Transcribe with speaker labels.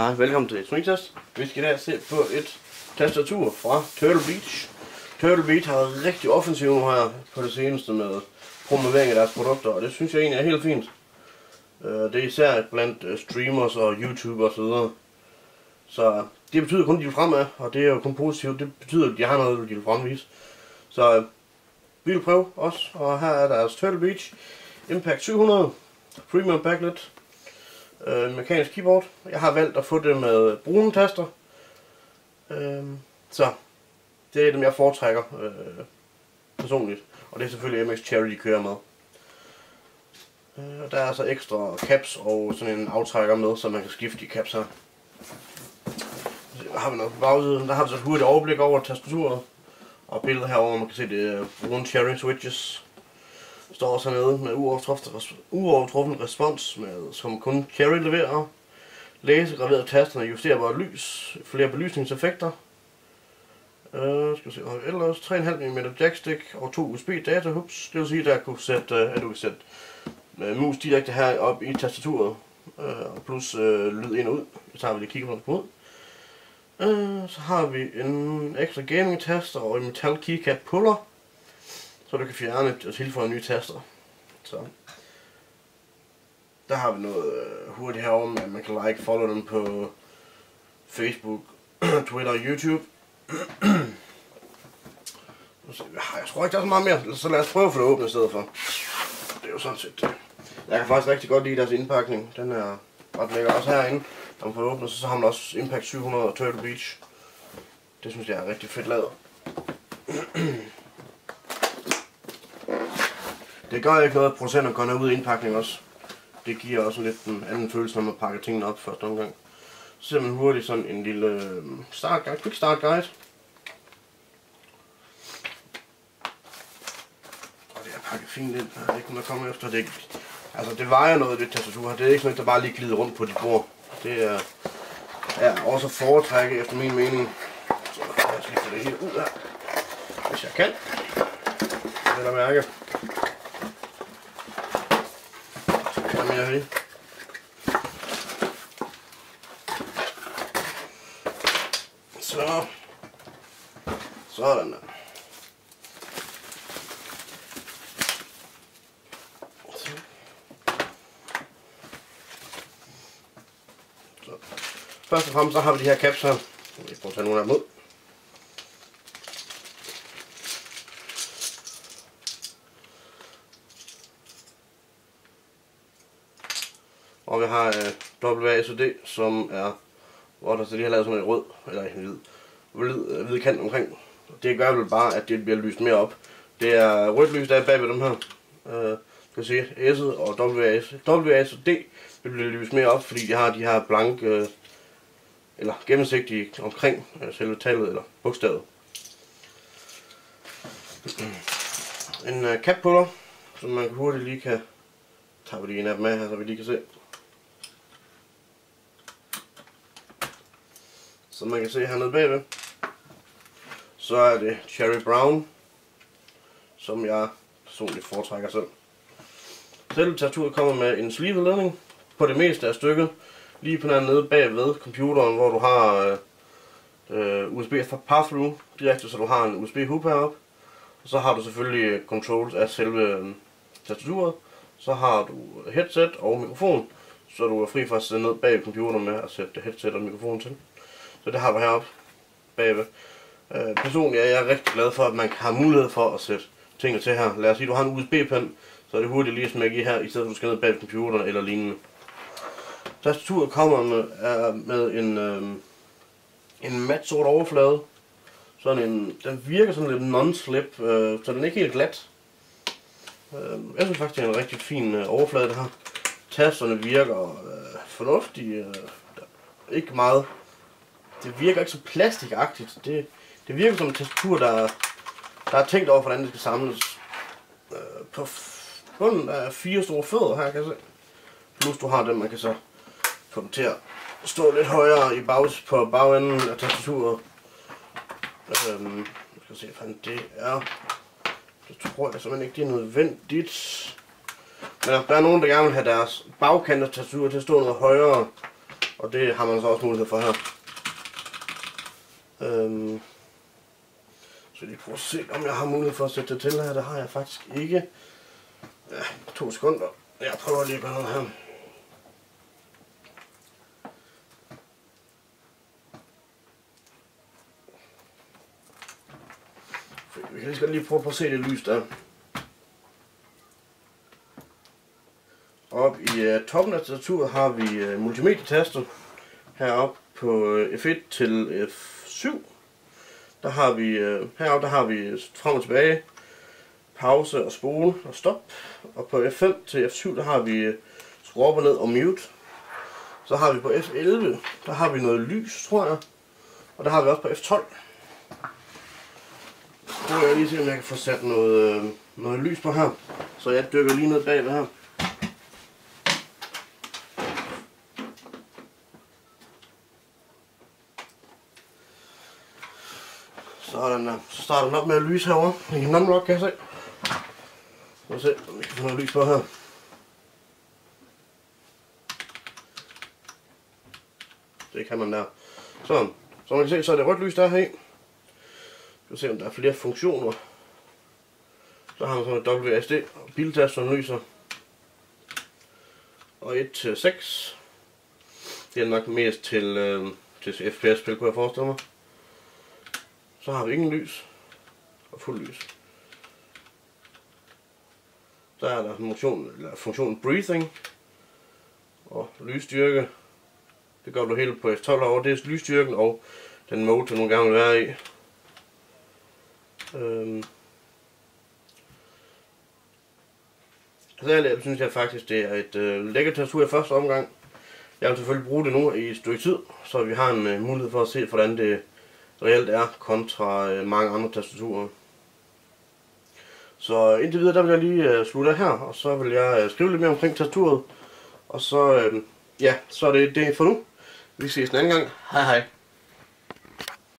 Speaker 1: Hej, velkommen til Swingtest. Vi skal i dag se på et tastatur fra Turtle Beach. Turtle Beach har været rigtig offensiv nu her på det seneste med promovering af deres produkter, og det synes jeg egentlig er helt fint. Det er især blandt streamers og YouTubers og så videre. Så det betyder kun, at de vil fremad, og det er jo kun positivt. Det betyder, at de har noget, de vil fremvise. Så vi vil prøve også, og her er deres Turtle Beach Impact 700 Premium Backlit. Mekanisk keyboard. Jeg har valgt at få det med brune taster. Så det er dem jeg foretrækker personligt. Og det er selvfølgelig MX Cherry de kører med. Der er altså ekstra caps og sådan en aftrækker med, så man kan skifte de caps her. Så har vi noget på bagsiden. Der har vi så et hurtigt overblik over tastaturet. Og billedet herover, hvor man kan se det brune Cherry switches. Står også hernede med uovertruffen respons, som kun Cherry leverer. Lasergraveret tasterne, justerbart lys, flere belysningseffekter. Skal vi se, ellers 3,5 mm jackstick og 2 USB data hooks. Det vil sige, at du kan sætte mus direkte her op i tastaturet, plus lyd ind og ud. Det tager vi lige kigger på ud. Så har vi en ekstra gaming taster og en metal keycap puller, så du kan fjerne og tilføje nye taster. Så der har vi noget hurtigt herovre, at man kan like, follow dem på Facebook, Twitter og YouTube. Jeg tror ikke der er så meget mere, så lad os prøve at få det åbnet i stedet for. Det er jo sådan set det. Jeg kan faktisk rigtig godt lide deres indpakning. Den er ret lækker også herinde. Når man får åbnet, så har man også Impact 700 og Turtle Beach. Det synes jeg er rigtig fedt lavet. Det gør ikke noget, at producenter går ud i indpakning også. Det giver også lidt en anden følelse, når man pakker tingene op første omgang. Så ser man hurtigt sådan en lille quick start guide. Og det er pakket fint ind. Der er ikke noget at komme efter. Det vejer noget, det tastatur her. Det er ikke sådan, der bare lige glider rundt på dit bord. Det er også foretrække efter min mening. Så jeg skal få det hele ud her, hvis jeg kan. Det er mærke. Så sådan der. Så. Først og fremmest så har vi de her caps her. Vi prøver at tage nogle af dem ud. Og vi har WASD, som er, hvor der så de har lavet sådan en rød, eller en hvid kant omkring. Det gør vel bare, at det bliver lyst mere op. Det er rødt lys, der er bag ved dem her. Kan se S'et og WASD vil blive lyst mere op, fordi de har de her blanke, eller gennemsigtige omkring selve tallet eller bogstavet. En cap puller, som man hurtigt lige kan, tager vi lige en af dem af her, så vi lige kan se. Som man kan se hernede bagved, så er det Cherry Brown, som jeg personligt foretrækker selv. Selve tastaturet kommer med en sleeve-ledning på det meste af stykket, lige på den nede bagved computeren, hvor du har USB for pass-through direkte, så du har en USB-hub heroppe. Og så har du selvfølgelig controls af selve tastaturet. Så har du headset og mikrofon, så du er fri for at sidde ned bag computeren med at sætte headset og mikrofon til. Så det har du heroppe bagved. Personligt er jeg rigtig glad for, at man har mulighed for at sætte ting til her. Lad os sige, at du har en USB-pen, så er det hurtigt lige at smække i her, i stedet for at du skal ned bag computeren eller lignende. Tastaturet kommer med en mat sort overflade. Den virker sådan lidt non-slip, så den er ikke helt glat. Jeg synes faktisk, det er en rigtig fin overflade, det her. Tasterne virker fornuftige. Ikke meget. Det virker ikke så plastikagtigt. Det virker som et tastatur, der er tænkt over, hvordan det skal samles. På bunden er 4 store fødder her, kan jeg se. Plus du har dem, man kan så få dem til at stå lidt højere på bagenden af tastaturet. Skal se, hvad det er. Det tror jeg simpelthen ikke, det er nødvendigt. Men der er nogen, der gerne vil have deres bagkant af tastaturet til at stå noget højere. Og det har man så også mulighed for her. Så lige prøve at se, om jeg har mulighed for at sætte det til her. Det har jeg faktisk ikke. Ja, 2 sekunder. Jeg prøver lige at gøre noget her. Vi kan lige prøve at se det lys der. Oppe i toppen af tastaturet har vi multimedietaster. Heroppe på F1 til F7. Der har vi heroppe har vi frem og tilbage, pause og spole og stop. Og på F5 til F7 der har vi skrue op og ned og mute. Så har vi på F11, der har vi noget lys, tror jeg. Og der har vi også på F12. Så prøver jeg lige se, om jeg kan få sat noget lys på her. Så jeg dykker lige ned bagved her. Sådan der. Så starter den op med at lyse herovre. I kan nok kan jeg se. Lad os se, om vi kan få noget lys på her. Det kan man der. Sådan. Så man kan se, så er det rødt lys der her i. Vi kan se, om der er flere funktioner. Så har man sådan et WSD og biltasterne lyser. Og 1 til 6. Det er nok mest til FPS-spil, kunne jeg forestille mig. Så har vi ingen lys og fuld lys. Så er der funktionen breathing og lysstyrke. Det gør du hele på F12 over. Det er lysstyrken og den mode, du nogle gange vil være i. Så synes jeg faktisk, det er et lækkert tastatur i første omgang. Jeg vil selvfølgelig bruge det nu i et stykke tid, så vi har en mulighed for at se, hvordan det reelt er kontra mange andre tastaturer. Så indtil videre, der vil jeg lige slutte her, og så vil jeg skrive lidt mere omkring tastaturet. Og så, ja, så er det for nu. Vi ses en anden gang. Hej hej.